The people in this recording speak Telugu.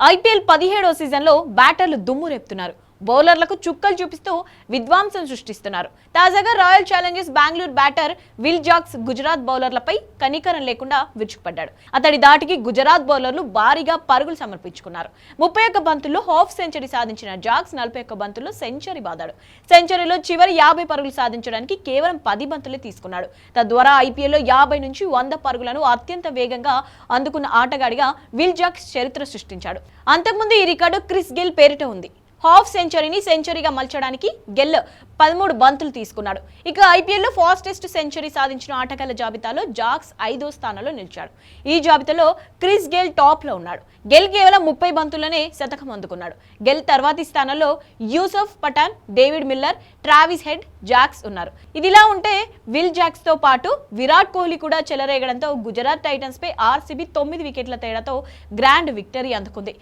ఐపీఎల్ 17వ సీజన్లో బ్యాటర్లు దుమ్ము రేపుతున్నారు. బౌలర్లకు చుక్కలు చూపిస్తూ విధ్వంసం సృష్టిస్తున్నారు. తాజాగా Royal Challengers Bengaluru batter Will Jacks Gujarat బౌలర్లపై కనికరం లేకుండా విరుచుకుపడ్డాడు. అతడి దాటికి గుజరాత్ బౌలర్లు భారీగా పరుగులు సమర్పించుకున్నారు. 31 బంతుల్లో హాఫ్ సెంచరీ సాధించిన జాక్స్ 41 బంతుల్లో సెంచరీ బాదాడు. సెంచరీలో చివరి 50 పరుగులు సాధించడానికి కేవలం 10 బంతులే తీసుకున్నాడు. తద్వారా ఐపీఎల్లో 50 నుంచి 100 పరుగులను అత్యంత వేగంగా అందుకున్న ఆటగాడిగా విల్ జాక్స్ చరిత్ర సృష్టించాడు. అంతకుముందు ఈ రికార్డు క్రిస్ గేల్ పేరిట ఉంది. హాఫ్ సెంచరీని సెంచరీగా మలచడానికి గెల్ 13 బంతులు తీసుకున్నాడు. ఇక ఐపీఎల్లో ఫాస్టెస్ట్ సెంచరీ సాధించిన ఆటగాళ్ల జాబితాలో జాక్స్ 5వ స్థానంలో నిలిచాడు. ఈ జాబితాలో క్రిస్ గేల్ టాప్ లో ఉన్నాడు. గెల్ కేవలం 30 బంతుల్లోనే శతకం అందుకున్నాడు. గెల్ తర్వాతి స్థానంలో Yusuf Pathan, David Miller, Travis Head, Jacks ఉన్నారు. ఇదిలా ఉంటే విల్ జాక్స్ తో పాటు విరాట్ కోహ్లీ కూడా చెలరేగడంతో గుజరాత్ టైటన్స్ పై ఆర్సీబీ 9 వికెట్ల తేడాతో గ్రాండ్ విక్టరీ అందుకుంది.